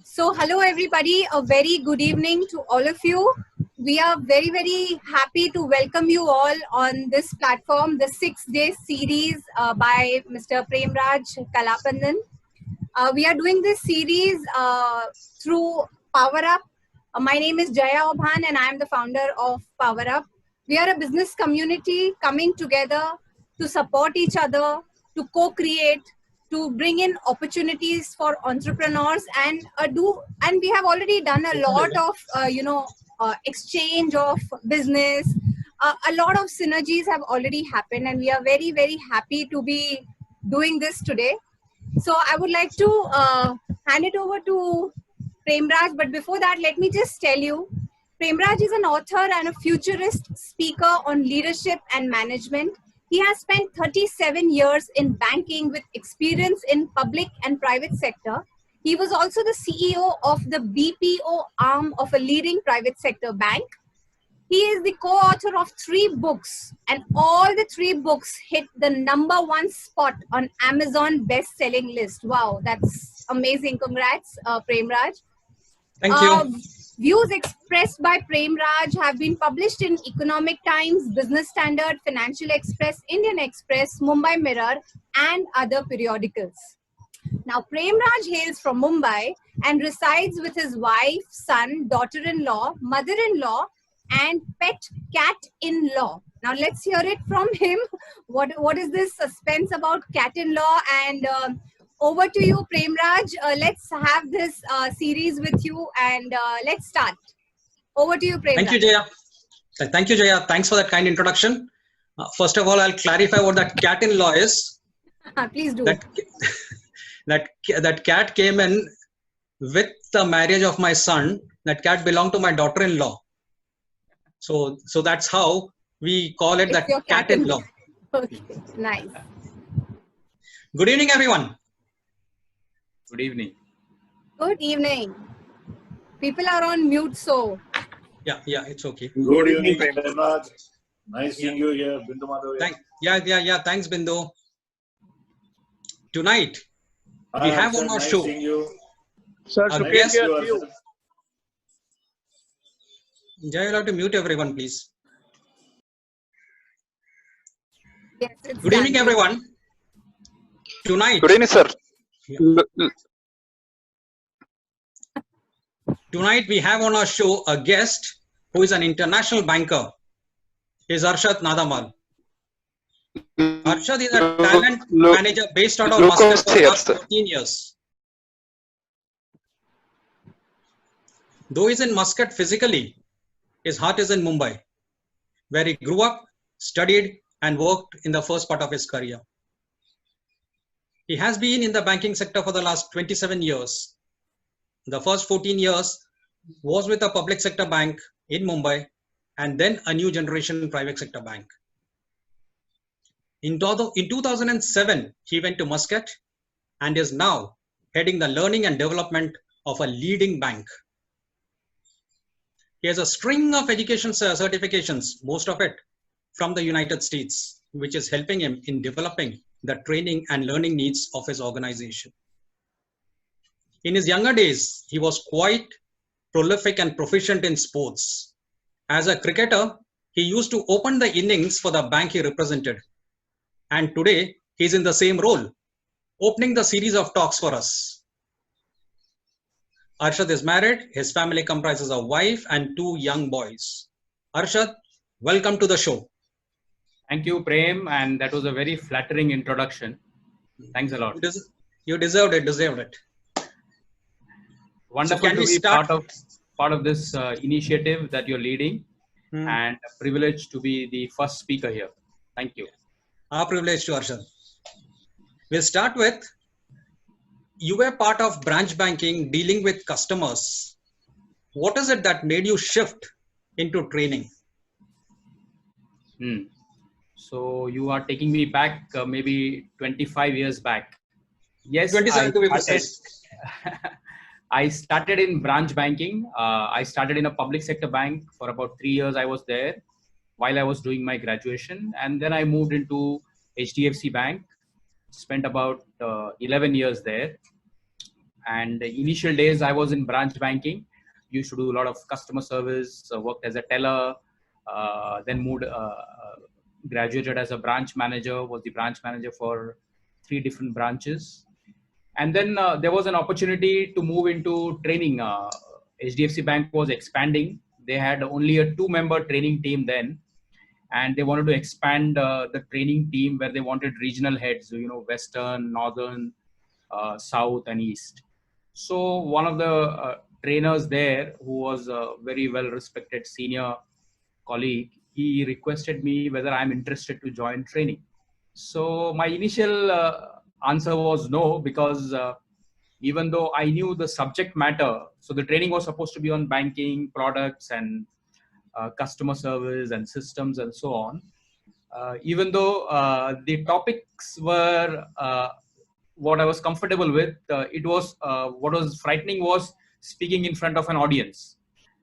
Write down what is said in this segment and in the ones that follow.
So, hello everybody, a very good evening to all of you. We are very, very happy to welcome you all on this platform, the 6-day series by Mr. Premraj Kalapandan. We are doing this series through Power Up. My name is Jaya Obhan and I am the founder of Power Up. We are a business community coming together to support each other, to co-create, to bring in opportunities for entrepreneurs and we have already done a lot of exchange of business. A lot of synergies have already happened and we are very, very happy to be doing this today. So I would like to hand it over to Premraj, but before that, let me just tell you, Premraj is an author and a futurist speaker on leadership and management. He has spent 37 years in banking with experience in public and private sector. He was also the CEO of the BPO arm of a leading private sector bank. He is the co-author of 3 books, and all the 3 books hit the #1 spot on Amazon best-selling list. Wow, that's amazing. Congrats, Premraj. Thank you. Views expressed by Premraj have been published in Economic Times, Business Standard, Financial Express, Indian Express, Mumbai Mirror, and other periodicals. Now, Premraj hails from Mumbai and resides with his wife, son, daughter-in-law, mother-in-law, and pet cat-in-law. Now, let's hear it from him. What is this suspense about cat-in-law? And over to you, Premraj. Let's have this series with you and let's start. Over to you, Premraj. Thank you, Jaya. Thank you, Jaya. Thanks for that kind introduction. First of all, I'll clarify what that cat-in-law is. Please do. That cat came in with the marriage of my son. That cat belonged to my daughter-in-law. So that's how we call it, that cat-in-law. Okay, nice. Good evening, everyone. Good evening. Good evening. People are on mute, so. Yeah, it's okay. Good evening, Premraj. Nice seeing you here, Bindu Madhav. Yeah. Thanks, Bindu. Tonight, we have on our nice show. Seeing you. Sir, A to guest. you. Jaya, you'll have to mute everyone, please. Yes, Good evening, everyone. Tonight. Good evening, sir. Tonight we have on our show a guest who is an international banker. He is Arshad Nadamal. Arshad is a talent manager based out of Muscat for the last 14 years. Though he is in Muscat physically, his heart is in Mumbai, where he grew up, studied, and worked in the first part of his career. He has been in the banking sector for the last 27 years. The first 14 years was with a public sector bank in Mumbai and then a new generation private sector bank. In 2007, he went to Muscat and is now heading the learning and development of a leading bank. He has a string of education certifications, most of it from the United States, which is helping him in developing the training and learning needs of his organization. In his younger days, he was quite prolific and proficient in sports. As a cricketer, he used to open the innings for the bank he represented. And today, he's in the same role, opening the series of talks for us. Arshad is married. His family comprises a wife and 2 young boys. Arshad, welcome to the show. Thank you, Prem, and that was a very flattering introduction. Thanks a lot. You deserved it. Wonderful to be part of this initiative that you're leading, and a privilege to be the first speaker here. Thank you. Our privilege to Arshad. We'll start with, you were part of branch banking dealing with customers. What is it that made you shift into training? So you are taking me back maybe 25 years back. Yes, 27 to be precise. I started in branch banking. I started in a public sector bank for about 3 years. I was there while I was doing my graduation. And then I moved into HDFC Bank, spent about 11 years there. And the initial days I was in branch banking, used to do a lot of customer service, worked as a teller, then moved, graduated as a branch manager, was the branch manager for 3 different branches. And then there was an opportunity to move into training. HDFC Bank was expanding. They had only a 2-member training team then, and they wanted to expand the training team where they wanted regional heads, Western, Northern, South, and East. So one of the trainers there, who was a very well-respected senior colleague, he requested me whether I'm interested to join training. So my initial answer was no, because even though I knew the subject matter, so the training was supposed to be on banking, products, and customer service and systems and so on. Even though the topics were what I was comfortable with, it was what was frightening was speaking in front of an audience.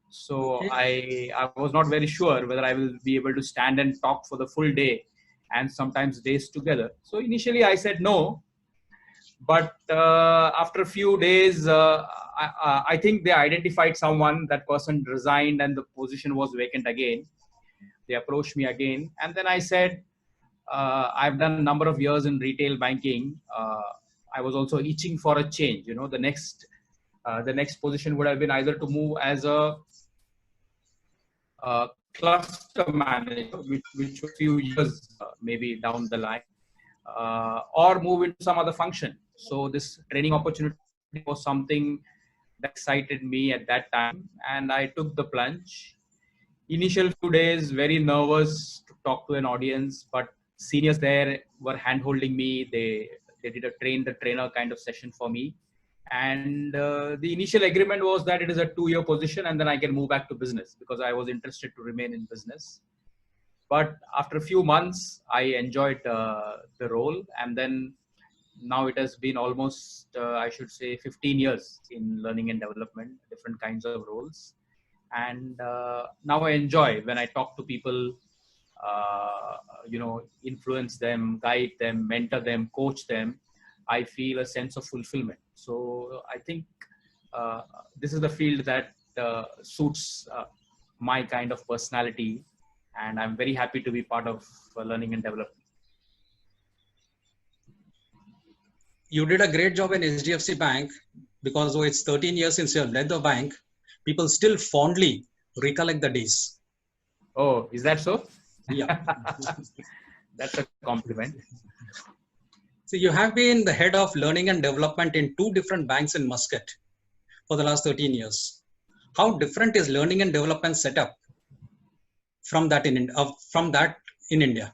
So I was not very sure whether I will be able to stand and talk for the full day and sometimes days together. So initially I said no, but after a few days, I think they identified someone. That person resigned and the position was vacant again. They approached me again, and then I said, I've done a number of years in retail banking. I was also itching for a change. The next position would have been either to move as a cluster manager, which a few years maybe down the line, or move into some other function. So this training opportunity was something that excited me at that time, and I took the plunge. Initial few days, very nervous to talk to an audience, but seniors there were hand-holding me. They did a train-the-trainer kind of session for me. And the initial agreement was that it is a 2-year position and then I can move back to business, because I was interested to remain in business. But after a few months, I enjoyed the role. And then now it has been almost, I should say, 15 years in learning and development, different kinds of roles. And now I enjoy when I talk to people, influence them, guide them, mentor them, coach them. I feel a sense of fulfillment. So I think this is the field that suits my kind of personality, and I'm very happy to be part of learning and development. You did a great job in HDFC Bank, because though it's 13 years since you have led the bank, people still fondly recollect the days. Oh, is that so? Yeah. That's a compliment. So you have been the head of learning and development in 2 different banks in Muscat for the last 13 years. How different is learning and development setup from that in India?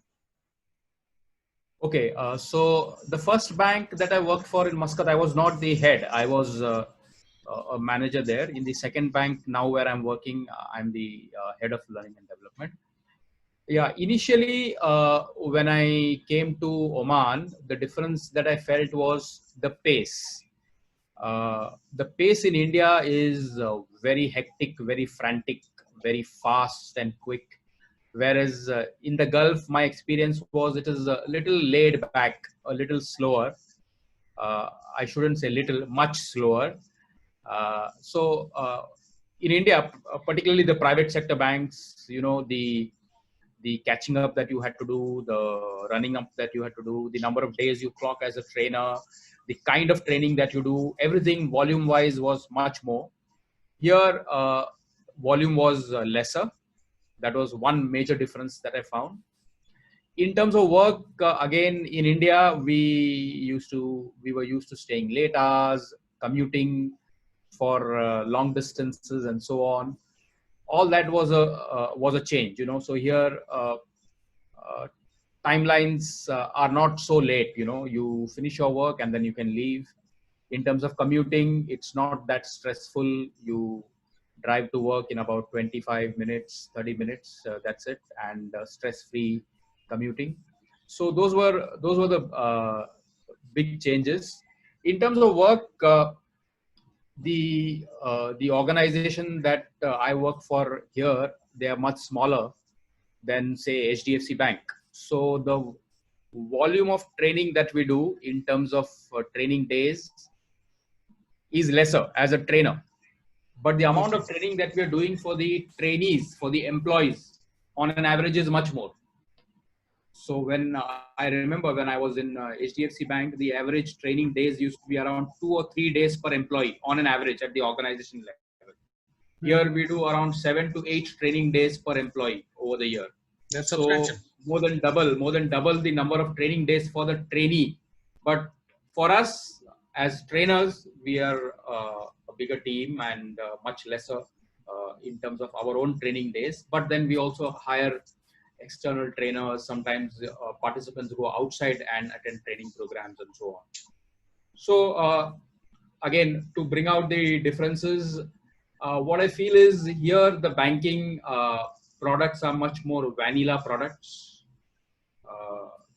Okay, so the first bank that I worked for in Muscat, I was not the head. I was a manager there. In the second bank now where I'm working, I'm the head of learning and development. Yeah, initially when I came to Oman, the difference that I felt was the pace. The pace in India is very hectic, very frantic, very fast and quick. Whereas in the Gulf, my experience was it is a little laid back, a little slower. I shouldn't say little, much slower. So in India, particularly the private sector banks, the catching up that you had to do, the running up that you had to do, the number of days you clock as a trainer, the kind of training that you do, everything volume-wise was much more. Here, volume was lesser. That was one major difference that I found. In terms of work, again, in India, we were used to staying late hours, commuting for long distances and so on. All that was a change, So here, timelines are not so late. You finish your work and then you can leave. In terms of commuting, it's not that stressful. You drive to work in about 25 minutes, 30 minutes. That's it, and stress-free commuting. So those were the big changes. In terms of work, the organization that I work for here, they are much smaller than say HDFC Bank. So the volume of training that we do in terms of training days is lesser as a trainer. But the amount of training that we are doing for the trainees, for the employees, on an average is much more. So when I remember when I was in HDFC Bank, the average training days used to be around 2 or 3 days per employee on an average at the organization level. Here we do around 7 to 8 training days per employee over the year. That's So substantial. more than double the number of training days for the trainee. But for us as trainers, we are a bigger team and much lesser in terms of our own training days. But then we also hire external trainers, sometimes participants go outside and attend training programs and so on. So again, to bring out the differences, what I feel is here the banking products are much more vanilla products.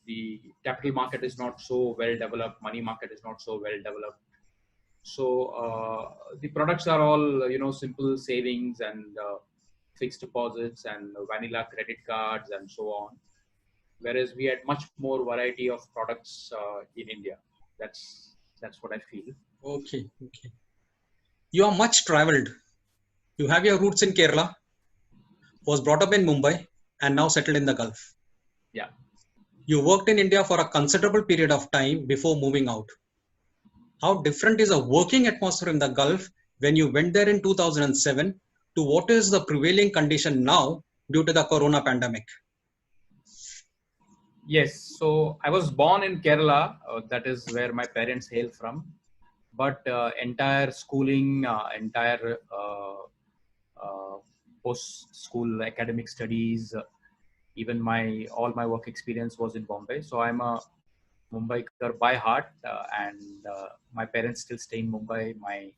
The capital market is not so well developed, money market is not so well developed. So the products are all simple savings and fixed deposits and vanilla credit cards and so on. Whereas we had much more variety of products in India. That's what I feel. Okay. You are much traveled. You have your roots in Kerala, was brought up in Mumbai, and now settled in the Gulf. Yeah. You worked in India for a considerable period of time before moving out. How different is a working atmosphere in the Gulf when you went there in 2007 to what is the prevailing condition now due to the corona pandemic? Yes, so I was born in Kerala. That is where my parents hail from. But entire schooling, entire post-school academic studies, even all my work experience was in Bombay. So I'm a Mumbaikar by heart, and my parents still stay in Mumbai. My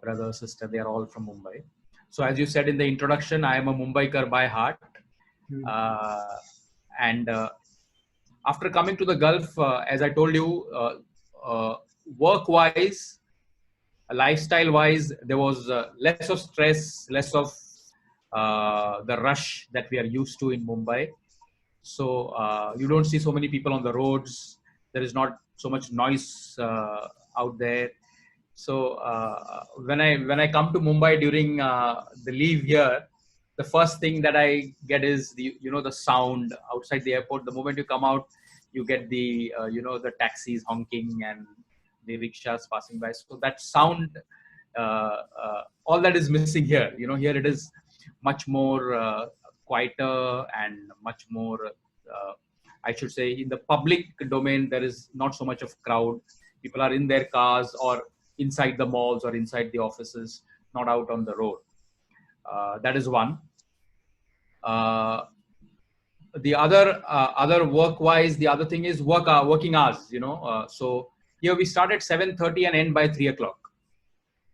brother, sister, they are all from Mumbai. So as you said in the introduction, I am a Mumbaikar by heart. And after coming to the Gulf, as I told you, work-wise, lifestyle-wise, there was less of stress, less of the rush that we are used to in Mumbai. So you don't see so many people on the roads. There is not so much noise out there. So when I come to Mumbai during the leave here, the first thing that I get is the sound outside the airport. The moment you come out, you get the the taxis honking and the rickshaws passing by. So that sound, all that is missing here. Here it is much more quieter and much more. I should say in the public domain there is not so much of crowd. People are in their cars or inside the malls or inside the offices, not out on the road. That is one. The other work-wise, the other thing is working hours. So here we start at 7:30 and end by 3 o'clock.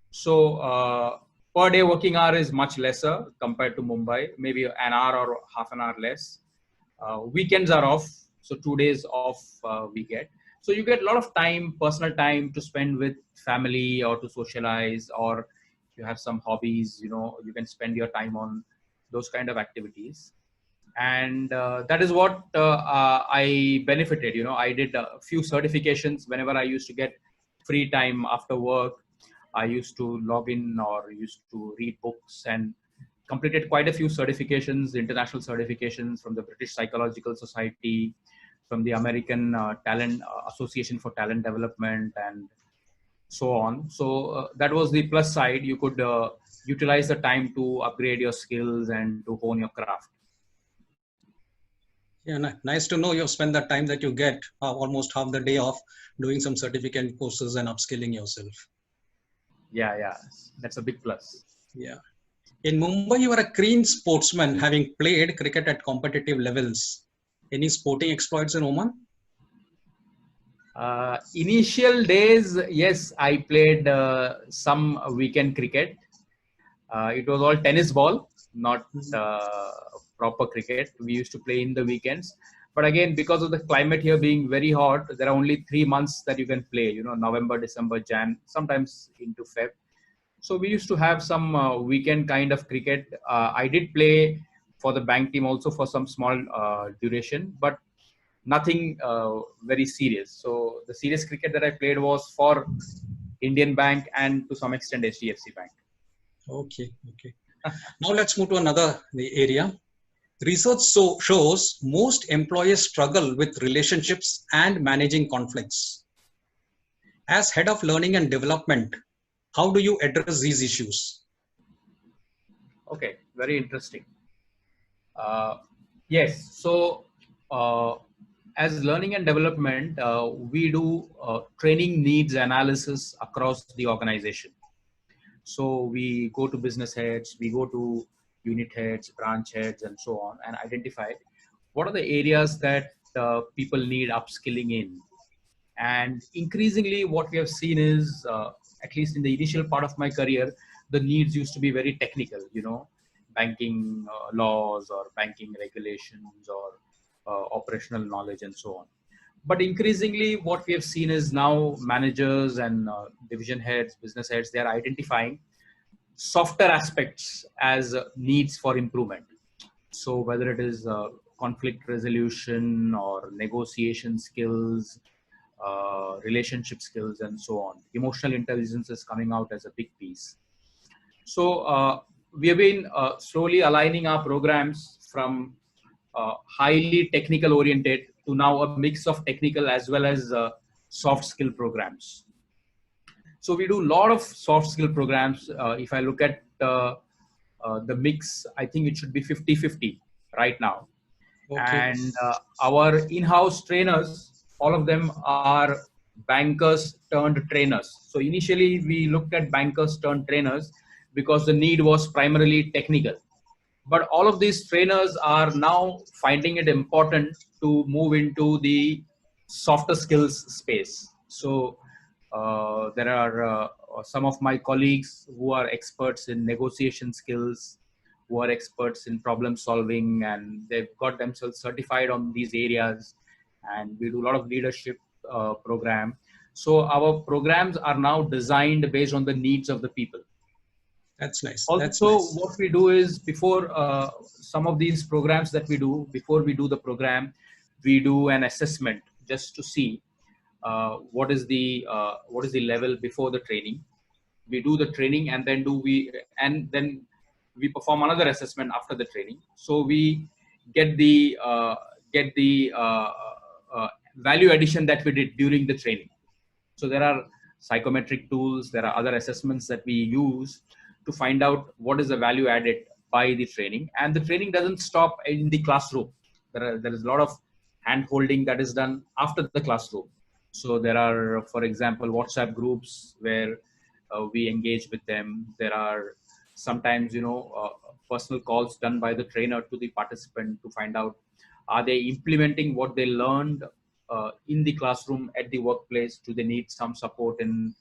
So per day working hour is much lesser compared to Mumbai, maybe an hour or half an hour less. Weekends are off, so 2 days off we get. So you get a lot of time, personal time to spend with family or to socialize, or if you have some hobbies, you can spend your time on those kind of activities. And that is what I benefited. I did a few certifications whenever I used to get free time after work. I used to log in or used to read books and completed quite a few certifications, international certifications from the British Psychological Society, from the American Talent Association for Talent Development, and so on. So that was the plus side. You could utilize the time to upgrade your skills and to hone your craft. Yeah, nice to know you've spent the time that you get almost half the day off doing some certificate courses and upskilling yourself. Yeah, that's a big plus. Yeah. In Mumbai, you are a keen sportsman, having played cricket at competitive levels. Any sporting exploits in Oman? Initial days, yes, I played some weekend cricket. It was all tennis ball, not proper cricket. We used to play in the weekends. But again, because of the climate here being very hot, there are only 3 months that you can play, November, December, Jan, sometimes into Feb. So we used to have some weekend kind of cricket. I did play for the bank team also for some small duration, but nothing very serious. So the serious cricket that I played was for Indian Bank, and to some extent HDFC Bank. Okay. Now let's move to another area. Research shows most employees struggle with relationships and managing conflicts. As head of learning and development, how do you address these issues? Okay, very interesting. Yes, so as learning and development, we do training needs analysis across the organization. So we go to business heads, we go to unit heads, branch heads, and so on, and identify what are the areas that people need upskilling in. And increasingly, what we have seen is, at least in the initial part of my career, the needs used to be very technical, banking laws or banking regulations or operational knowledge and so on. But increasingly, what we have seen is now managers and division heads, business heads, they are identifying softer aspects as needs for improvement. So whether it is conflict resolution or negotiation skills, relationship skills, and so on, emotional intelligence is coming out as a big piece. So we have been slowly aligning our programs from highly technical oriented to now a mix of technical as well as soft skill programs. So we do a lot of soft skill programs. If I look at the mix, I think it should be 50-50 right now. Okay. And our in-house trainers, all of them are bankers turned trainers. So initially we looked at bankers turned trainers because the need was primarily technical. But all of these trainers are now finding it important to move into the softer skills space. So there are some of my colleagues who are experts in negotiation skills, who are experts in problem solving, and they've got themselves certified on these areas. And we do a lot of leadership program. So our programs are now designed based on the needs of the people. That's nice. Also, That's nice. what we do is before some of these programs that we do, before we do the program, we do an assessment just to see what is the level before the training. We do the training, and then we perform another assessment after the training. So we get the value addition that we did during the training. So there are psychometric tools, there are other assessments that we use to find out what is the value added by the training. And the training doesn't stop in the classroom. There is a lot of hand holding that is done after the classroom. So there are, for example, WhatsApp groups where we engage with them. There are sometimes, personal calls done by the trainer to the participant to find out, are they implementing what they learned in the classroom at the workplace? Do they need some support in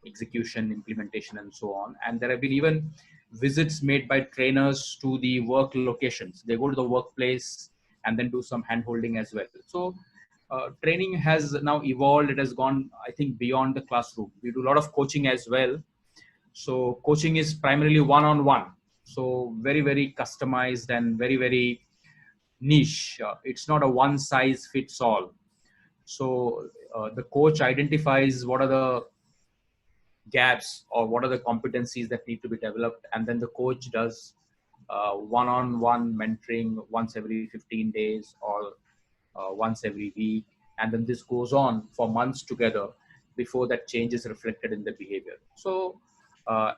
execution, implementation, and so on? And there have been even visits made by trainers to the work locations. They go to the workplace and then do some hand holding as well. So training has now evolved. It has gone, I think, beyond the classroom. We do a lot of coaching as well. So coaching is primarily one-on-one. So very, very customized and very, very niche. It's not a one size fits all. So the coach identifies what are the gaps or what are the competencies that need to be developed, and then the coach does one-on-one mentoring once every 15 days or once every week, and then this goes on for months together before that change is reflected in the behavior. So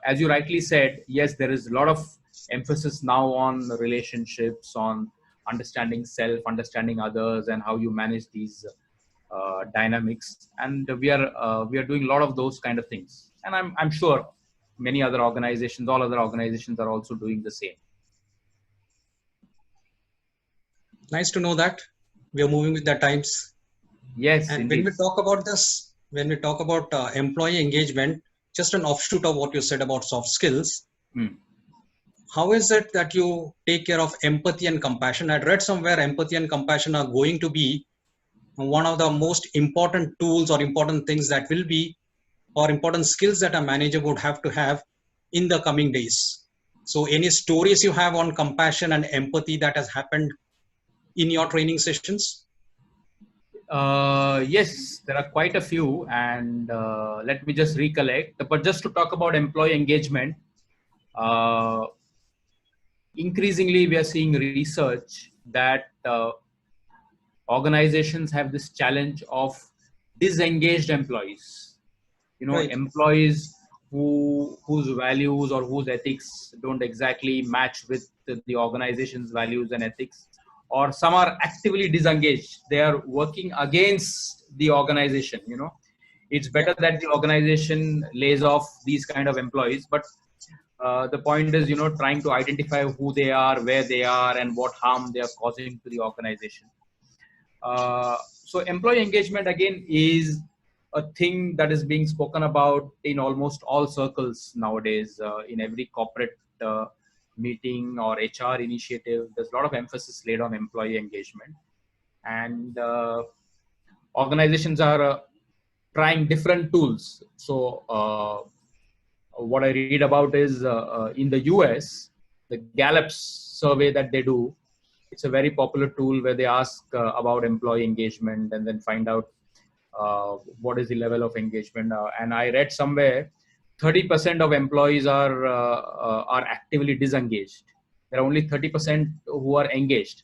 as you rightly said, yes, there is a lot of emphasis now on relationships, on understanding self, understanding others, and how you manage these dynamics. And we are doing a lot of those kind of things. And I'm sure many other organizations, all other organizations are also doing the same. Nice to know that we are moving with the times. Yes, and indeed. when we talk about employee engagement, just an offshoot of what you said about soft skills, how is it that you take care of empathy and compassion? I'd read somewhere empathy and compassion are going to be one of the most important tools or important things that will be, or important skills that a manager would have to have in the coming days. So any stories you have on compassion and empathy that has happened in your training sessions? Yes, there are quite a few, and let me just recollect. But just to talk about employee engagement, uh, increasingly we are seeing research that organizations have this challenge of disengaged employees. You know, Right. employees whose values or whose ethics don't exactly match with the organization's values and ethics, or some are actively disengaged. They are working against the organization. You know, it's Yeah. better that the organization lays off these kind of employees, but the point is, you know, trying to identify who they are, where they are, and what harm they are causing to the organization. So employee engagement again is a thing that is being spoken about in almost all circles nowadays. In every corporate meeting or HR initiative, there's a lot of emphasis laid on employee engagement, and organizations are trying different tools. So what I read about is in the US, the Gallup's survey that they do, it's a very popular tool where they ask about employee engagement and then find out what is the level of engagement. And I read somewhere 30% of employees are actively disengaged. There are only 30% who are engaged,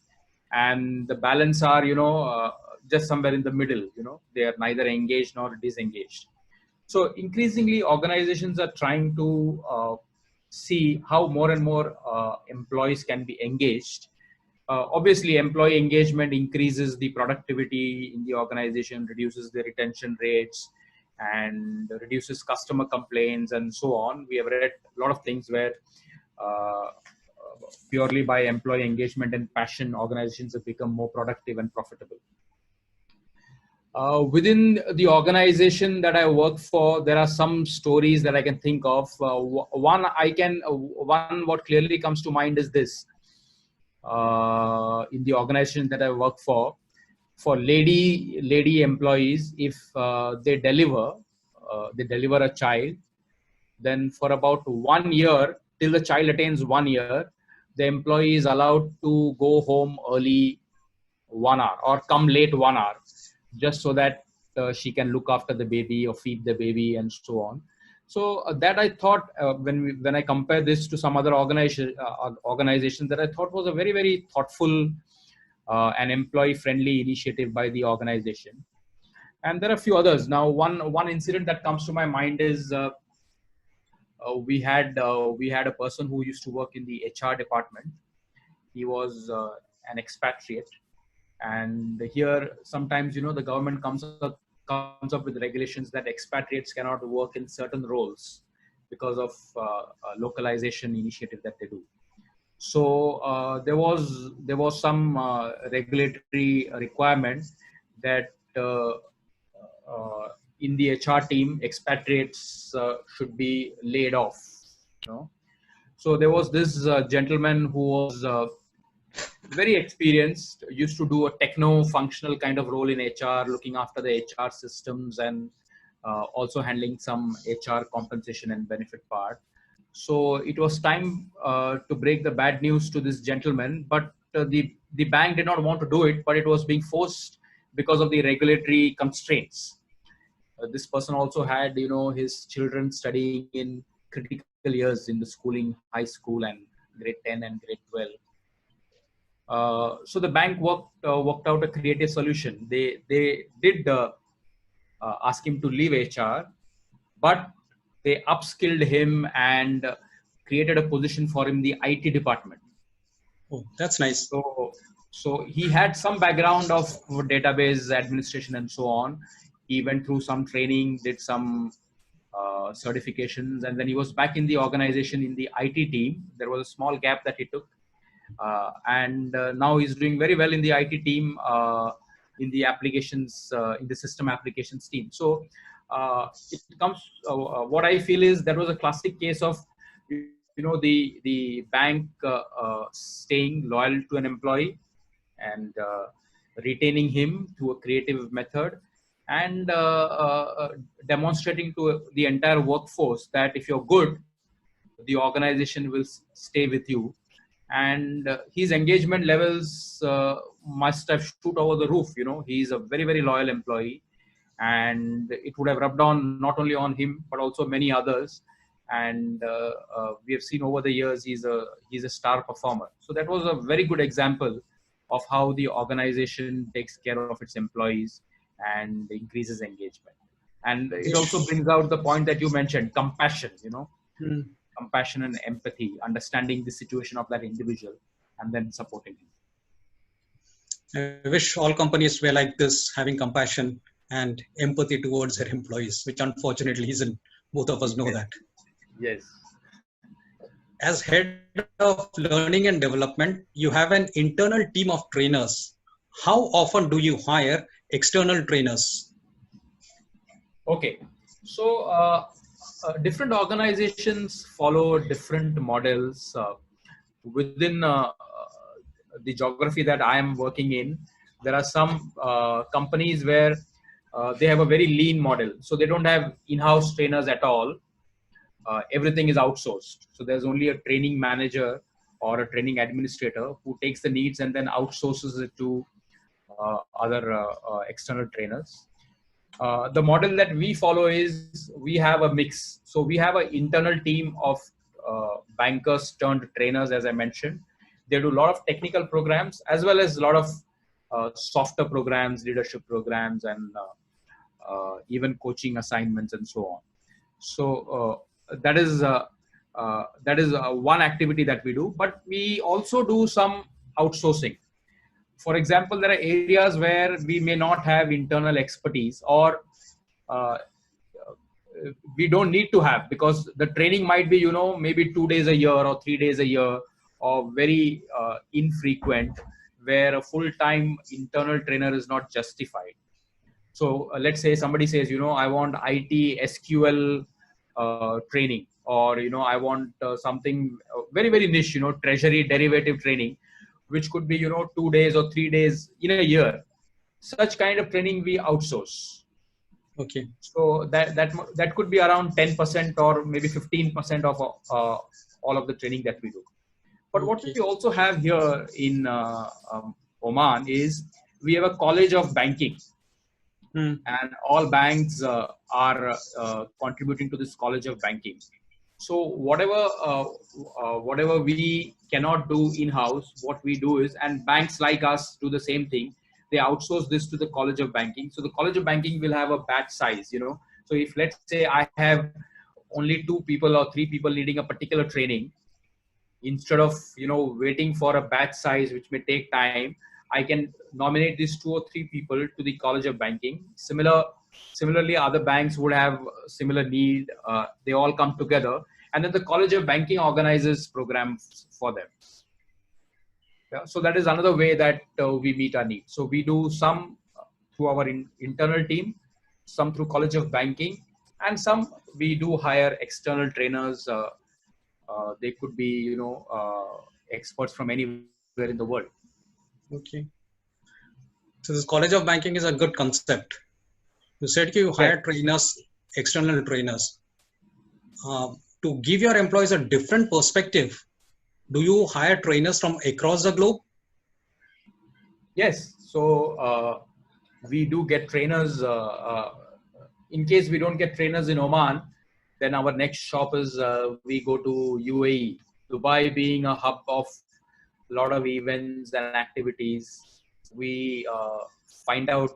and the balance are, you know, just somewhere in the middle. You know, they are neither engaged nor disengaged. So increasingly, organizations are trying to see how more and more employees can be engaged. Obviously, employee engagement increases the productivity in the organization, reduces the retention rates, and reduces customer complaints and so on. We have read a lot of things where purely by employee engagement and passion, organizations have become more productive and profitable. Within the organization that I work for, there are some stories that I can think of. One what clearly comes to mind is this. In the organization that I work for lady employees, if they deliver a child, then for about 1 year, till the child attains 1 year, the employee is allowed to go home early 1 hour or come late 1 hour, just so that she can look after the baby or feed the baby and so on. So that I thought, when I compare this to some other organizations, that I thought was a very, very thoughtful and employee friendly initiative by the organization. And there are a few others. Now, one incident that comes to my mind is we had a person who used to work in the HR department. He was an expatriate, and here sometimes, you know, the government comes up with regulations that expatriates cannot work in certain roles because of localization initiative that they do. So there was some regulatory requirement that in the HR team, expatriates should be laid off. You know, so there was this gentleman who was very experienced, used to do a techno-functional kind of role in HR, looking after the HR systems and also handling some HR compensation and benefit part. So it was time to break the bad news to this gentleman, but the bank did not want to do it, but it was being forced because of the regulatory constraints. This person also had, you know, his children studying in critical years in the schooling, high school and grade 10 and grade 12. So the bank worked out a creative solution. They did ask him to leave HR, but they upskilled him and created a position for him in the IT department. Oh, that's nice. So he had some background of database administration and so on. He went through some training, did some certifications, and then he was back in the organization in the IT team. There was a small gap that he took. And now he's doing very well in the IT team, in the applications, in the system applications team. So it comes. What I feel is that was a classic case of, you know, the bank staying loyal to an employee and retaining him through a creative method, and demonstrating to the entire workforce that if you're good, the organization will stay with you. and his engagement levels must have shoot over the roof. He's a very, very loyal employee, and it would have rubbed on not only on him but also many others. And we have seen over the years he's a star performer. So that was a very good example of how the organization takes care of its employees and increases engagement. And it also brings out the point that you mentioned, compassion. Hmm. Compassion and empathy, understanding the situation of that individual and then supporting him. I wish all companies were like this, having compassion and empathy towards their employees, which unfortunately isn't. Both of us know that. Yes. As head of learning and development, you have an internal team of trainers. How often do you hire external trainers? Okay. So different organizations follow different models within the geography that I am working in. There are some companies where they have a very lean model, so they don't have in-house trainers at all. Everything is outsourced. So there's only a training manager or a training administrator who takes the needs and then outsources it to other external trainers. The model that we follow is we have a mix. So we have an internal team of bankers turned trainers, as I mentioned. They do a lot of technical programs as well as a lot of softer programs, leadership programs, and even coaching assignments and so on. So that is one activity that we do. But we also do some outsourcing. For example, there are areas where we may not have internal expertise, or uh, we don't need to have, because the training might be, maybe 2 days a year or 3 days a year, or very infrequent, where a full-time internal trainer is not justified. So let's say somebody says, I want IT SQL training, or, I want something very, very niche, treasury derivative training, which could be, 2 days or 3 days in a year. Such kind of training we outsource. Okay. So that could be around 10% or maybe 15% of all of the training that we do. But what we also have here in Oman is we have a college of banking. And all banks are contributing to this college of banking. So whatever we cannot do in-house, what we do is, and banks like us do the same thing, they outsource this to the college of banking. So the college of banking will have a batch size. So if, let's say, I have only 2 people or 3 people leading a particular training, instead of waiting for a batch size which may take time, I can nominate these 2 or 3 people to the college of banking. Similarly, other banks would have similar need. They all come together, and then the college of banking organizes programs for them. Yeah, so that is another way that we meet our needs. So we do some through our internal team, some through college of banking, and some we do hire external trainers. They could be, experts from anywhere in the world. Okay. So this college of banking is a good concept. You said you hire trainers, external trainers. To give your employees a different perspective, do you hire trainers from across the globe? Yes. So we do get trainers. In case we don't get trainers in Oman, then our next shop is we go to UAE. Dubai being a hub of a lot of events and activities, we find out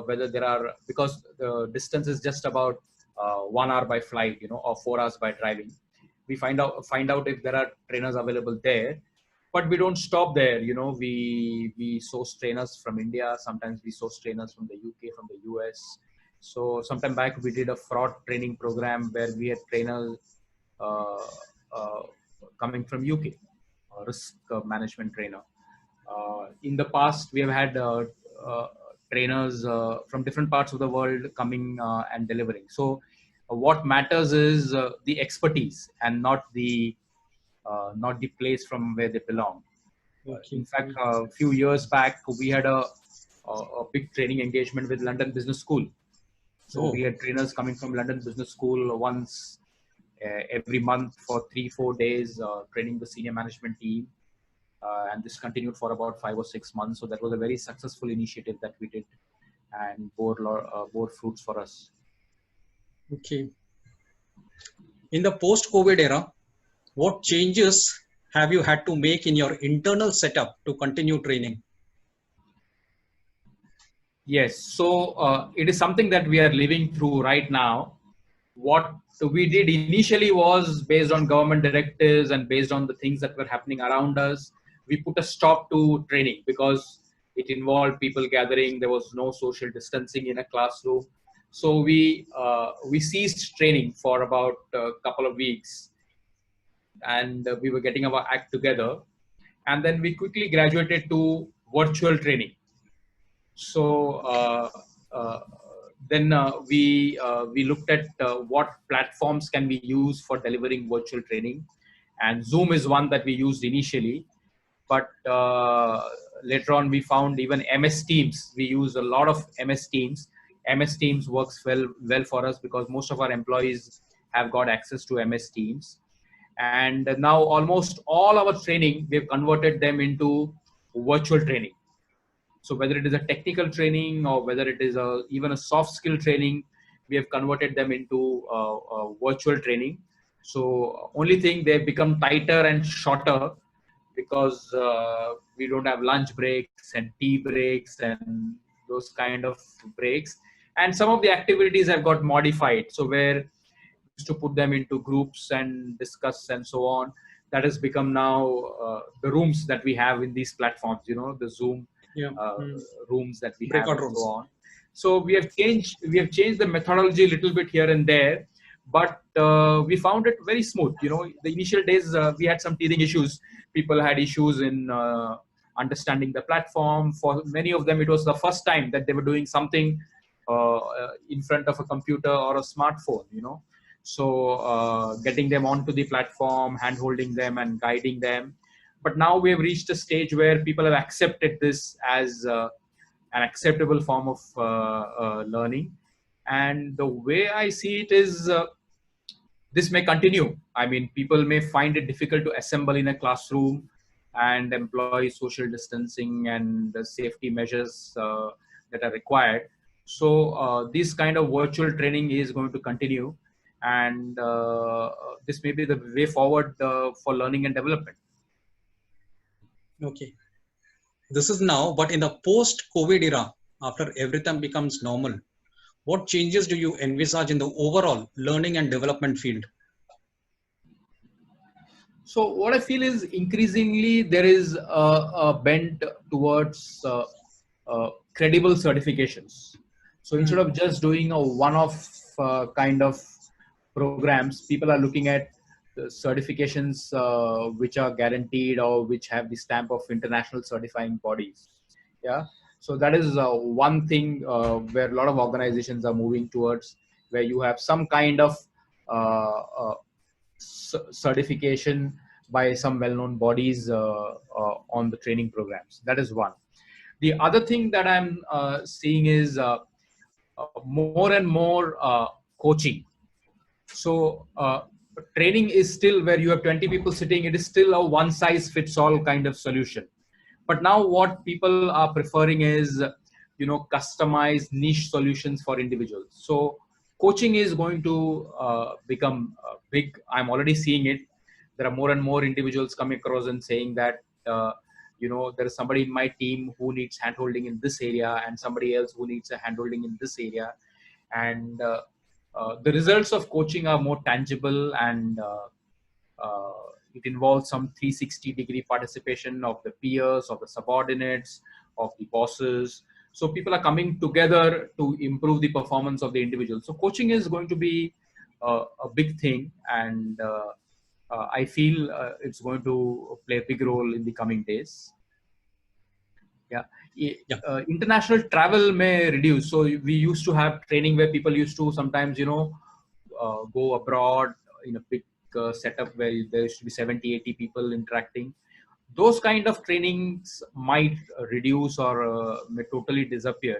whether there are, because the distance is just about 1 hour by flight, or 4 hours by driving. We find out if there are trainers available there. But we don't stop there. We source trainers from India. Sometimes we source trainers from the UK, from the US. So sometime back we did a fraud training program where we had trainers coming from UK, risk management trainer. In the past, we have had trainers from different parts of the world coming and delivering. So what matters is the expertise and not the place from where they belong. Okay. In fact, a few years back, we had a big training engagement with London Business School. So we had trainers coming from London Business School once every month for 3-4 days, training the senior management team. and this continued for about 5 or 6 months. So that was a very successful initiative that we did, and bore fruits for us. Okay. In the post-COVID era, what changes have you had to make in your internal setup to continue training? Yes, so it is something that we are living through right now. What we did initially was based on government directives and based on the things that were happening around us. We put a stop to training because it involved people gathering. There was no social distancing in a classroom. So we ceased training for about a couple of weeks, and we were getting our act together. And then we quickly graduated to virtual training. So then we looked at what platforms can we use for delivering virtual training, and Zoom is one that we used initially, but later on we found even MS Teams. We use a lot of MS Teams. MS Teams works well for us because most of our employees have got access to MS Teams, and now almost all our training we've converted them into virtual training. So whether it is a technical training or whether it is even a soft skill training, we have converted them into virtual training. So only thing, they've become tighter and shorter because we don't have lunch breaks and tea breaks and those kind of breaks. And some of the activities have got modified. So where used to put them into groups and discuss and so on, that has become now the rooms that we have in these platforms, the Zoom rooms that we have Breakout and rooms. so on. So we have changed the methodology a little bit here and there, but we found it very smooth. The initial days we had some teething issues. People had issues in understanding the platform. For many of them, it was the first time that they were doing something in front of a computer or a smartphone. So getting them onto the platform, hand-holding them and guiding them. But now we have reached a stage where people have accepted this as an acceptable form of learning. And the way I see it is this may continue. I mean, people may find it difficult to assemble in a classroom and employ social distancing and the safety measures that are required. So this kind of virtual training is going to continue, and this may be the way forward for learning and development. Okay. This is now, but in the post-COVID era, after everything becomes normal, what changes do you envisage in the overall learning and development field? So what I feel is increasingly there is a bent towards credible certifications. So instead of just doing a one-off kind of programs, people are looking at the certifications which are guaranteed or which have the stamp of international certifying bodies. Yeah. So that is one thing where a lot of organizations are moving towards, where you have some kind of certification by some well-known bodies on the training programs. That is one. The other thing that I'm seeing is more and more coaching. So training is still where you have 20 people sitting. It is still a one-size-fits-all kind of solution. But now what people are preferring is, customized niche solutions for individuals. So coaching is going to become big. I'm already seeing it. There are more and more individuals coming across and saying that, there is somebody in my team who needs handholding in this area and somebody else who needs a handholding in this area. And the results of coaching are more tangible, and it involves some 360-degree participation of the peers, of the subordinates, of the bosses. So people are coming together to improve the performance of the individual. So coaching is going to be a big thing, and I feel it's going to play a big role in the coming days. Yeah. International travel may reduce. So we used to have training where people used to sometimes, go abroad in a big setup where there used to be 70, 80 people interacting. Those kind of trainings might reduce or may totally disappear.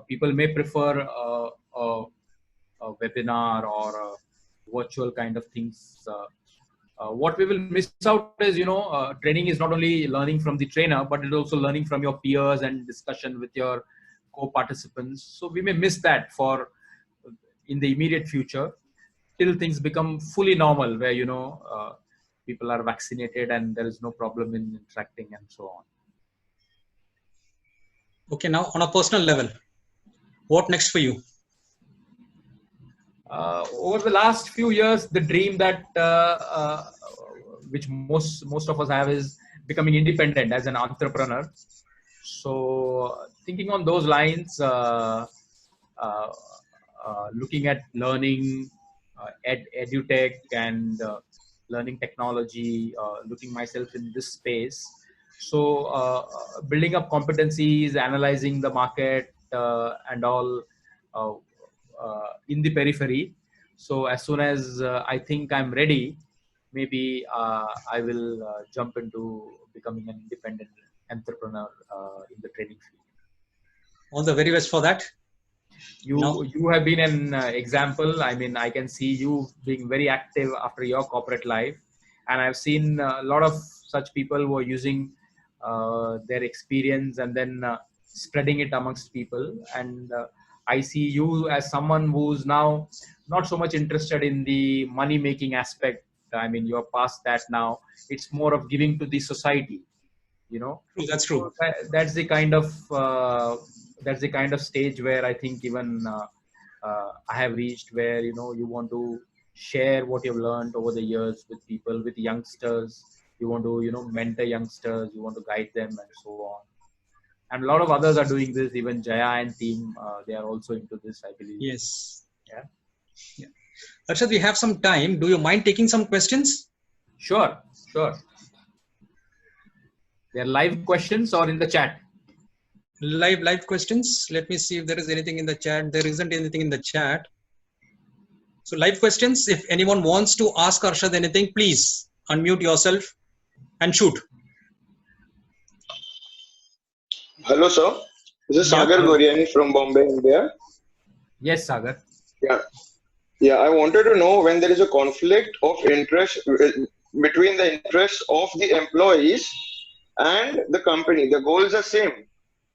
People may prefer a webinar or a virtual kind of things What we will miss out is, training is not only learning from the trainer, but it's also learning from your peers and discussion with your co-participants. So we may miss that for in the immediate future till things become fully normal, where people are vaccinated and there is no problem in interacting and so on. Okay, now on a personal level, what next for you? Over the last few years, the dream that which most of us have is becoming independent as an entrepreneur. So thinking on those lines, uh, looking at learning edutech and learning technology, looking myself in this space. So building up competencies, analyzing the market and all uh, in the periphery. So as soon as I think I'm ready, maybe I will jump into becoming an independent entrepreneur in the training field. All the very best for that. You have been an example. I mean, I can see you being very active after your corporate life, and I've seen a lot of such people who are using their experience and then spreading it amongst people. And I see you as someone who's now not so much interested in the money making aspect. I mean, you're past that now. It's more of giving to the society. True, that's true. So that's the kind of stage where I think even I have reached, where you want to share what you've learned over the years with people, with youngsters. You want to mentor youngsters, you want to guide them and so on. And a lot of others are doing this. Even Jaya and team, they are also into this, I believe. Yes. Yeah. Arshad, we have some time. Do you mind taking some questions? Sure. They're live questions or in the chat? Live questions. Let me see if there is anything in the chat. There isn't anything in the chat. So live questions. If anyone wants to ask Arshad anything, please unmute yourself and shoot. Hello, sir. This is Sagar Goriani from Bombay, India. Yes, Sagar. Yeah. I wanted to know when there is a conflict of interest between the interests of the employees and the company. The goals are same,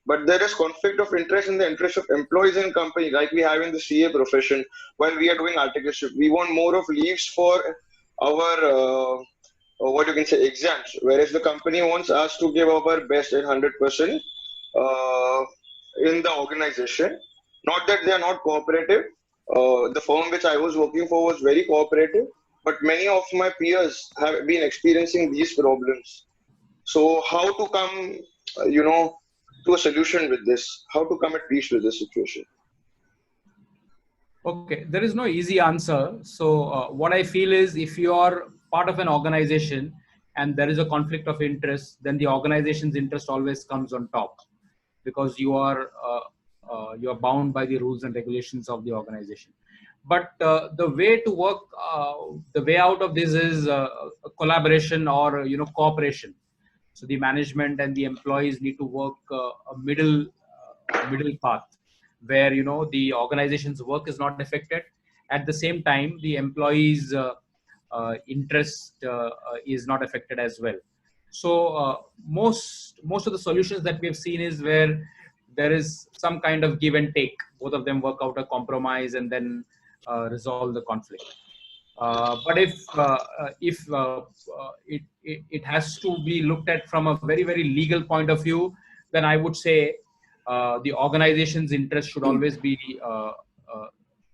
but there is conflict of interest in the interest of employees and company, like we have in the CA profession. When we are doing articleship, we want more of leaves for our what you can say exams, whereas the company wants us to give our best at 100% in the organization. Not that they are not cooperative. The firm which I was working for was very cooperative, but many of my peers have been experiencing these problems. So how to come, to a solution with this? How to come at peace with this situation? Okay, there is no easy answer. So what I feel is, if you are part of an organization and there is a conflict of interest, then the organization's interest always comes on top, because you are bound by the rules and regulations of the organization. But the way to work, the way out of this is a collaboration or cooperation. So the management and the employees need to work a middle path, where the organization's work is not affected. At the same time, the employees' interest is not affected as well. So most of the solutions that we have seen is where there is some kind of give and take. Both of them work out a compromise and then resolve the conflict. But if it has to be looked at from a very, very legal point of view, then I would say the organization's interest should always be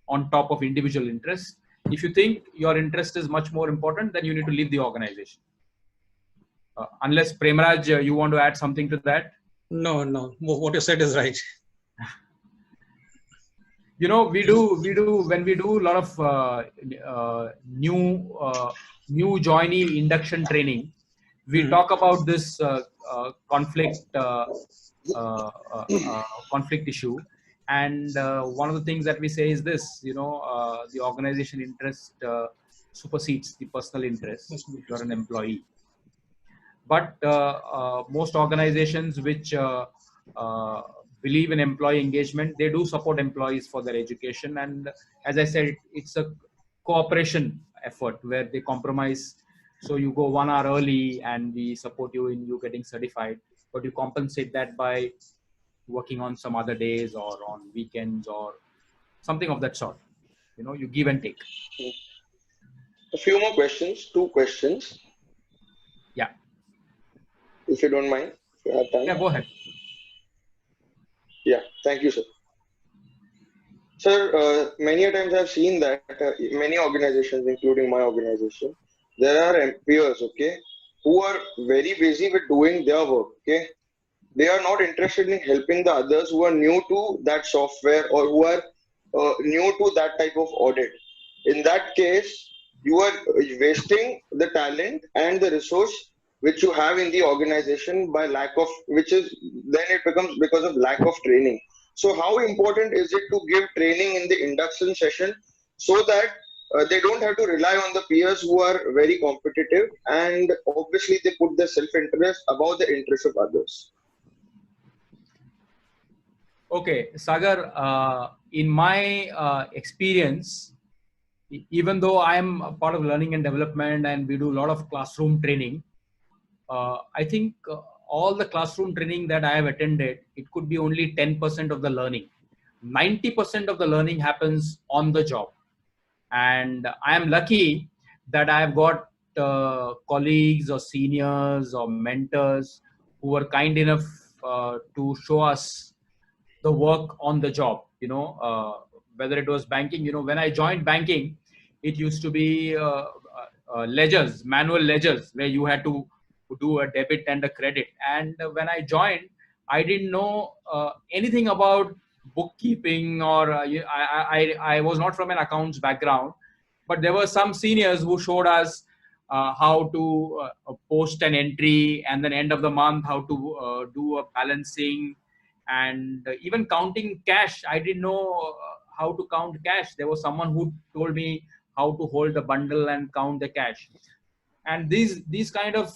on top of individual interest. If you think your interest is much more important, then you need to leave the organization. Unless Premraj, you want to add something to that? No. What you said is right. We do when we do a lot of new joinee induction training, we talk about this conflict issue. And one of the things that we say is this, the organization interest supersedes the personal interest if you're an employee. But most organizations which believe in employee engagement, they do support employees for their education. And as I said, it's a cooperation effort where they compromise So you go 1 hour early and we support you in you getting certified, but you compensate that by working on some other days or on weekends or something of that sort. You give and take. A few more questions, 2 questions, Yeah. if you don't mind, if you have time. Yeah, go ahead. Yeah, thank you, sir. Sir, many a times I've seen that many organizations, including my organization, there are peers, okay, who are very busy with doing their work, okay. They are not interested in helping the others who are new to that software or who are new to that type of audit. In that case, you are wasting the talent and the resource which you have in the organization by lack of, which is then it becomes because of lack of training. So how important is it to give training in the induction session so that they don't have to rely on the peers who are very competitive, and obviously they put their self-interest above the interest of others? Okay, Sagar, in my experience, even though I'm a part of learning and development and we do a lot of classroom training, I think all the classroom training that I have attended, it could be only 10% of the learning. 90% of the learning happens on the job. And I am lucky that I have got colleagues or seniors or mentors who were kind enough to show us the work on the job. Whether it was banking, when I joined banking, it used to be ledgers, manual ledgers, where you had to do a debit and a credit. And when I joined, I didn't know anything about bookkeeping, or I was not from an accounts background, but there were some seniors who showed us how to post an entry, and then end of the month how to do a balancing, and even counting cash. I didn't know how to count cash. There was someone who told me how to hold the bundle and count the cash. And these kind of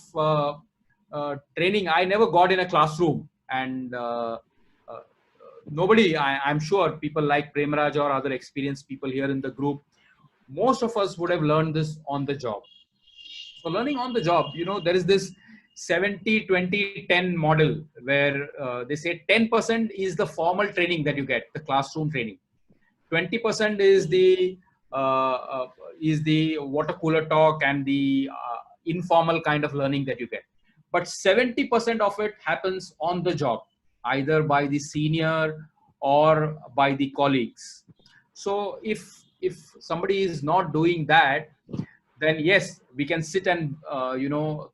training I never got in a classroom. And uh, nobody, I'm sure people like Premraj or other experienced people here in the group, most of us would have learned this on the job. So learning on the job, there is this 70-20-10 model where they say 10% is the formal training that you get, the classroom training. 20% is the water cooler talk and the informal kind of learning that you get. But 70% of it happens on the job, either by the senior or by the colleagues. So if somebody is not doing that, then yes, we can sit and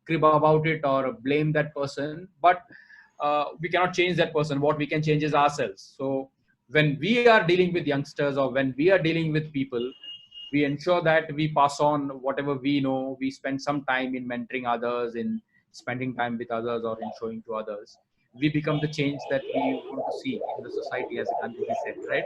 crib about it or blame that person, but we cannot change that person. What we can change is ourselves. So when we are dealing with youngsters or when we are dealing with people, we ensure that we pass on whatever we know. We spend some time in mentoring others, in spending time with others, or in showing to others. We become the change that we want to see in the society, as Gandhi said, right?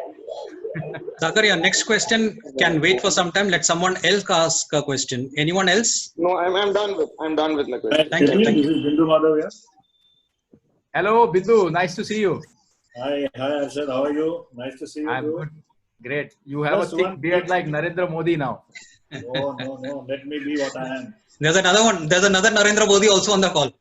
Sagar, your next question can wait for some time. Let someone else ask a question. Anyone else? No, I'm done with my question. Thank you. Thank This you. is Bindu Madhav here. Hello, Biddu. Nice to see you. Hi, Arshad. How are you? Nice to see you. I'm too. good. Great. You have Just a thick one beard quick- like Narendra Modi now. No. Let me be what I am. There's another one. There's another Narendra Modi also on the call.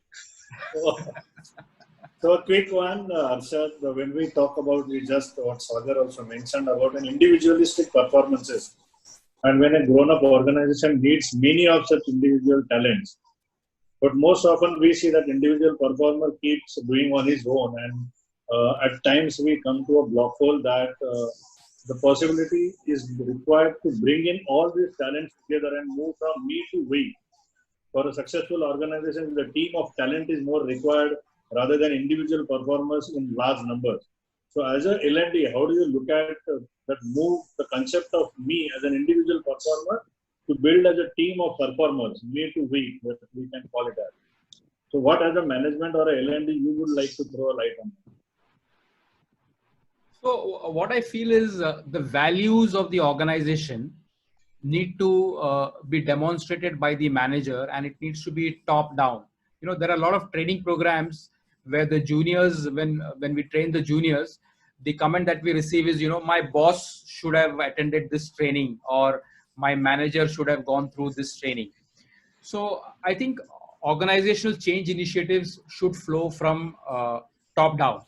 So a quick one, Arshad. When we talk about, we just what Sagar also mentioned about an individualistic performances, and when a grown-up organization needs many of such individual talents, but most often we see that individual performer keeps doing on his own, and at times we come to a block hole that the possibility is required to bring in all these talents together and move from me to we. For a successful organization, the team of talent is more required rather than individual performers in large numbers. So as a L&D, how do you look at that move, the concept of me as an individual performer to build as a team of performers, me to we, that we can call it as. So what as a management or a L&D you would like to throw a light on? So what I feel is the values of the organization need to be demonstrated by the manager, and it needs to be top down. There are a lot of training programs where the juniors, when we train the juniors, the comment that we receive is, my boss should have attended this training, or my manager should have gone through this training. So I think organizational change initiatives should flow from top down,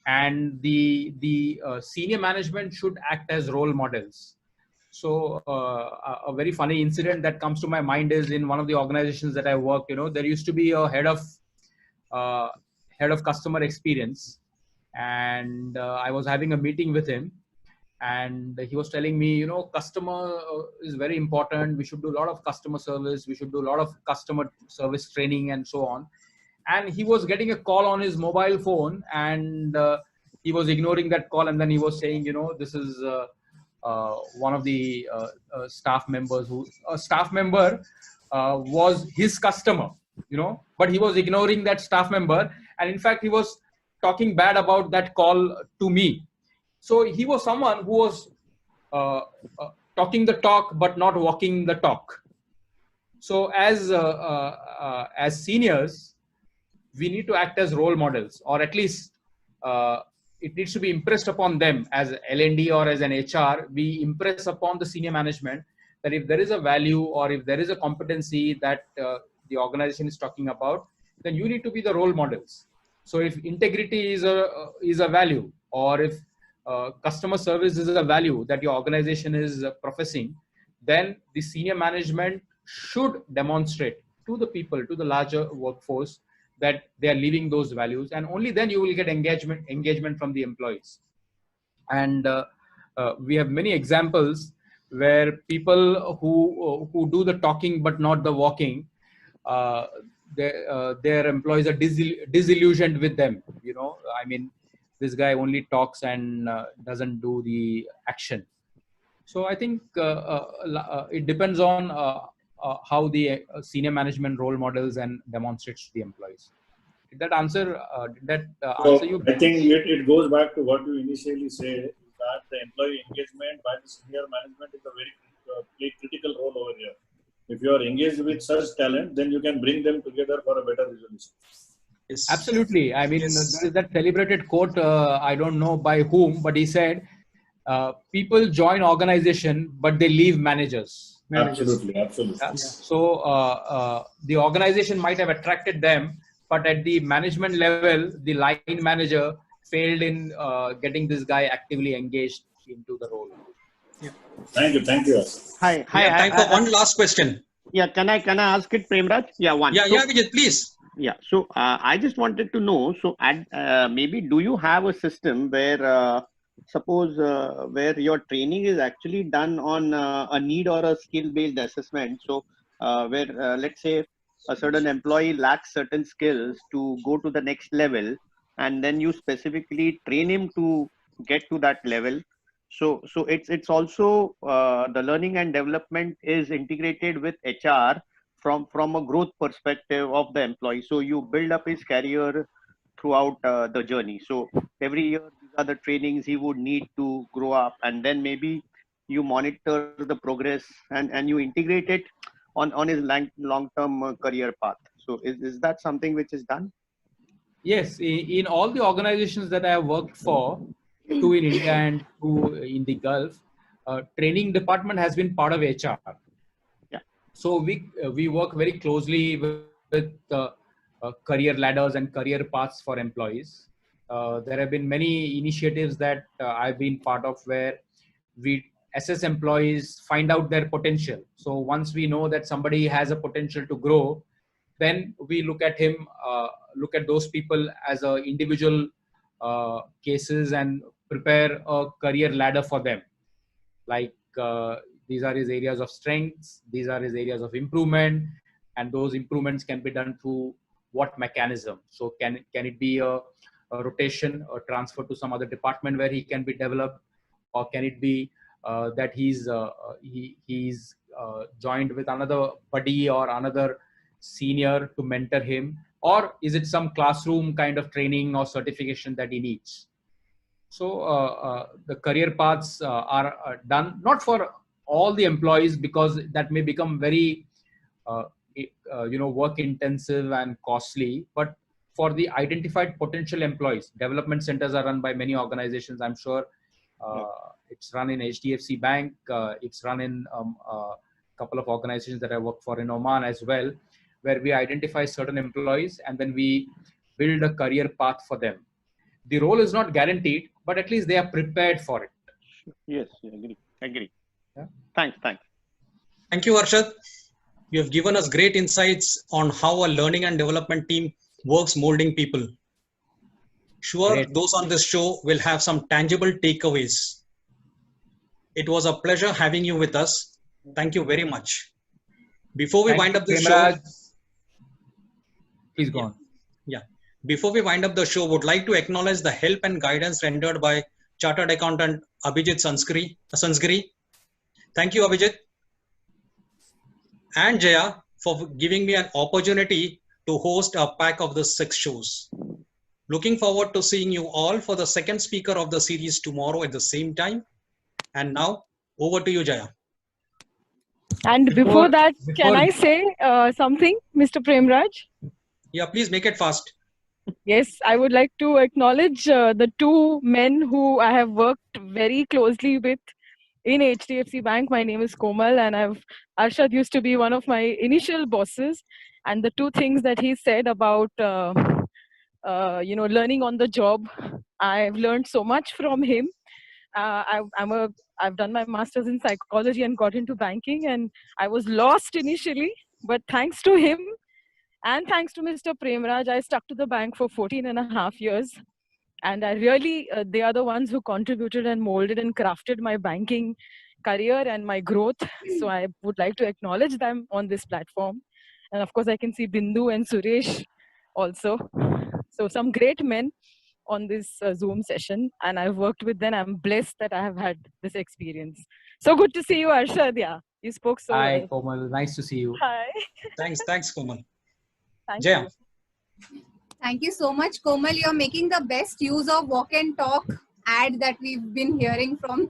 and the senior management should act as role models. So a very funny incident that comes to my mind is in one of the organizations that I work. There used to be a uh, head of customer experience, and I was having a meeting with him, and he was telling me, customer is very important. We should do a lot of customer service. We should do a lot of customer service training and so on. And he was getting a call on his mobile phone, and he was ignoring that call, and then he was saying, this is one of the staff members who a staff member was his customer, but he was ignoring that staff member, and in fact he was talking bad about that call to me. So he was someone who was uh, talking the talk but not walking the talk. So as seniors, we need to act as role models, or at least uh, it needs to be impressed upon them as L&D or as an HR. We impress upon the senior management that if there is a value or if there is a competency that the organization is talking about, then you need to be the role models. So if integrity is a value, or if customer service is a value that your organization is professing, then the senior management should demonstrate to the people, to the larger workforce, that they are living those values, and only then you will get engagement from the employees. And we have many examples where people who do the talking but not the walking, uh, their employees are disillusioned with them. I mean, this guy only talks and doesn't do the action. So I think it depends on how the senior management role models and demonstrates to the employees. Did that answer? Answer you? I think it goes back to what you initially said, that the employee engagement by the senior management is a very play critical role over here. If you are engaged with such talent, then you can bring them together for a better resolution. Yes. Absolutely. I mean, Yes. there is that celebrated quote, I don't know by whom, but he said, people join organization, but they leave managers. Absolutely. So the organization might have attracted them, but at the management level, the line manager failed in getting this guy actively engaged into the role. Thank you. Hi. We have time for one last question. Yeah, can I ask it, Premraj? Yeah, one. Yeah, So, yeah, Vijay, please. yeah. So I just wanted to know. So maybe do you have a system where suppose where your training is actually done on a need or a skill-based assessment? So where let's say a certain employee lacks certain skills to go to the next level, and then you specifically train him to get to that level. So it's also the learning and development is integrated with HR from a growth perspective of the employee. So you build up his career throughout the journey. So every year these are the trainings he would need to grow up, and then maybe you monitor the progress and you integrate it on his long-term career path. So is that something which is done? Yes, in all the organizations that I have worked for, two in India and two in the Gulf, training department has been part of HR. Yeah. So we work very closely with career ladders and career paths for employees. There have been many initiatives that I've been part of where we assess employees, find out their potential. So once we know that somebody has a potential to grow, then we look at him, look at those people as a individual cases and prepare a career ladder for them. Like these are his areas of strengths, these are his areas of improvement, and those improvements can be done through what mechanism. So can it be a rotation or transfer to some other department where he can be developed, or can it be that he's joined with another buddy or another senior to mentor him, or is it some classroom kind of training or certification that he needs? So the career paths are done not for all the employees, because that may become very work intensive and costly, but for the identified potential employees. Development centers are run by many organizations. I'm sure it's run in HDFC Bank, it's run in couple of organizations that I work for in Oman as well, where we identify certain employees and then we build a career path for them. The role is not guaranteed, but at least they are prepared for it. Yes, agree. Yeah. Thanks. Thank you, Arshad. You have given us great insights on how a learning and development team works molding people. Sure, Great. those on this show will have some tangible takeaways. It was a pleasure having you with us. Thank you very much. Before we wind up the show, please go on. Yeah. Before we wind up the show, would like to acknowledge the help and guidance rendered by Chartered Accountant Abhijit Sansgiri. Thank you, Abhijit. And Jaya for giving me an opportunity to host a pack of the 6 shows. Looking forward to seeing you all for the second speaker of the series tomorrow at the same time. And now, over to you, Jaya. And before that, can I say something, Mr. Premraj? Yeah, please make it fast. Yes, I would like to acknowledge the two men who I have worked very closely with in HDFC Bank. My name is Komal, and Arshad used to be one of my initial bosses. And the two things that he said about learning on the job, I've learned so much from him. I've done my master's in psychology and got into banking, and I was lost initially, but thanks to him and thanks to Mr. Premraj, I stuck to the bank for 14.5 years. And I really, they are the ones who contributed and molded and crafted my banking career and my growth. So I would like to acknowledge them on this platform. And of course, I can see Bindu and Suresh also. So some great men on this Zoom session, and I've worked with them. I'm blessed that I have had this experience. So good to see you, Arshad. Yeah, you spoke so Hi, well. Komal. Nice to see you. Hi. Thanks, Komal. Thank Jaya. you. Thank you so much, Komal. You're making the best use of walk and talk ad that we've been hearing from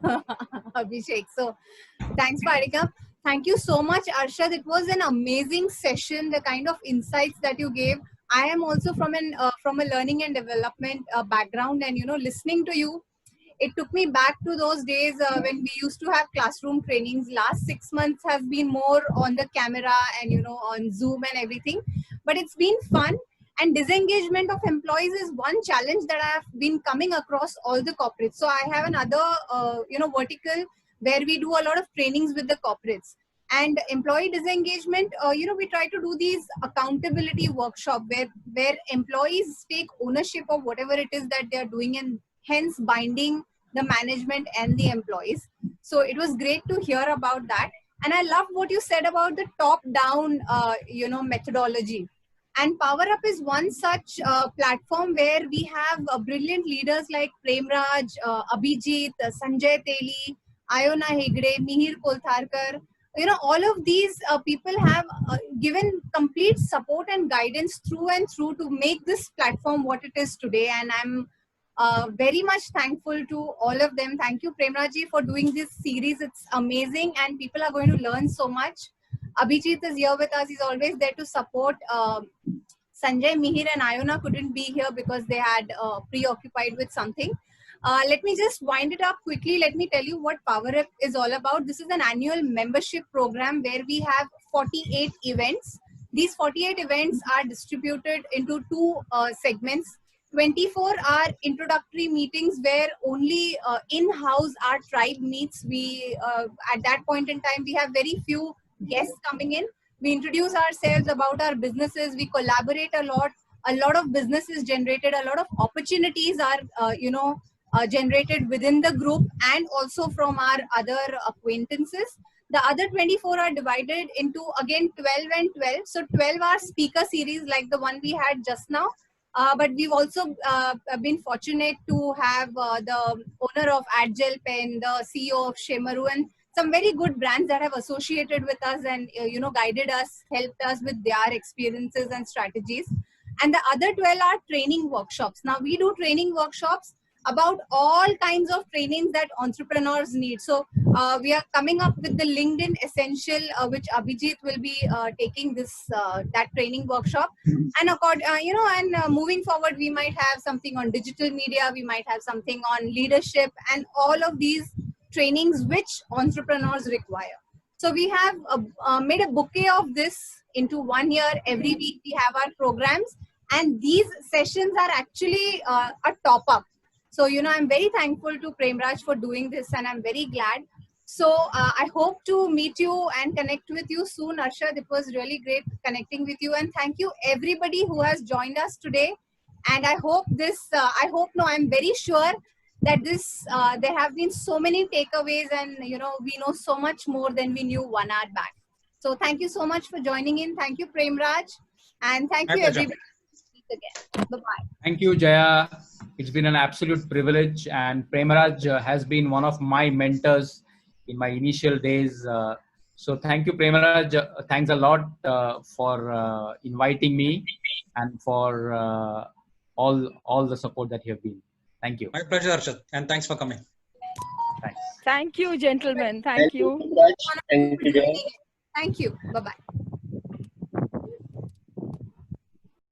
Abhishek. So thanks, Parika. Thank you so much, Arshad. It was an amazing session, the kind of insights that you gave. I am also from a learning and development background, and listening to you, it took me back to those days when we used to have classroom trainings. Last 6 months has been more on the camera and on Zoom and everything, but it's been fun. And disengagement of employees is one challenge that I have been coming across all the corporates. So I have another vertical where we do a lot of trainings with the corporates. And employee disengagement, we try to do these accountability workshop where employees take ownership of whatever it is that they are doing, and hence binding the management and the employees. So it was great to hear about that. And I love what you said about the top-down, methodology. And Power Up is one such platform where we have brilliant leaders like Premraj, Abhijit, Sanjay Teli, Ayona Hegde, Mihir Koltharkar. All of these people have given complete support and guidance through and through to make this platform what it is today. And I'm very much thankful to all of them. Thank you, Premraji, for doing this series. It's amazing and people are going to learn so much. Abhijit is here with us. He's always there to support. Sanjay, Mihir and Ayona couldn't be here because they had preoccupied with something. Let me just wind it up quickly. Let me tell you what Power Up is all about. This is an annual membership program where we have 48 events. These 48 events are distributed into two segments. 24 are introductory meetings where only in-house our tribe meets. We at that point in time, we have very few guests coming in. We introduce ourselves about our businesses. We collaborate a lot. A lot of businesses generated. A lot of opportunities are, generated within the group and also from our other acquaintances. The other 24 are divided into, again, 12 and 12. So 12 are speaker series like the one we had just now. But we've also been fortunate to have the owner of Adgel Pen, the CEO of Shemaru, and some very good brands that have associated with us and guided us, helped us with their experiences and strategies. And the other 12 are training workshops. Now we do training workshops about all kinds of trainings that entrepreneurs need. So we are coming up with the LinkedIn Essential, which Abhijit will be taking this that training workshop. And moving forward, we might have something on digital media. We might have something on leadership and all of these trainings which entrepreneurs require. So we have made a bouquet of this into 1 year. Every week we have our programs, and these sessions are actually a top up. So, I'm very thankful to Premraj for doing this, and I'm very glad. So I hope to meet you and connect with you soon, Arshad. It was really great connecting with you, and thank you everybody who has joined us today. And I hope I'm very sure that there have been so many takeaways, and we know so much more than we knew 1 hour back. So thank you so much for joining in. Thank you, Premraj, and thank My you pleasure. everybody. Again. Bye-bye. Thank you, Jaya. It's been an absolute privilege, and Premraj has been one of my mentors in my initial days. So thank you, Premraj. Thanks a lot for inviting me and for all the support that you have been. Thank you. My pleasure, Arshad, and thanks for coming. Thanks. Thank you, gentlemen. Thank you. Premraj. Thank you, Jaya. Thank you. Bye-bye.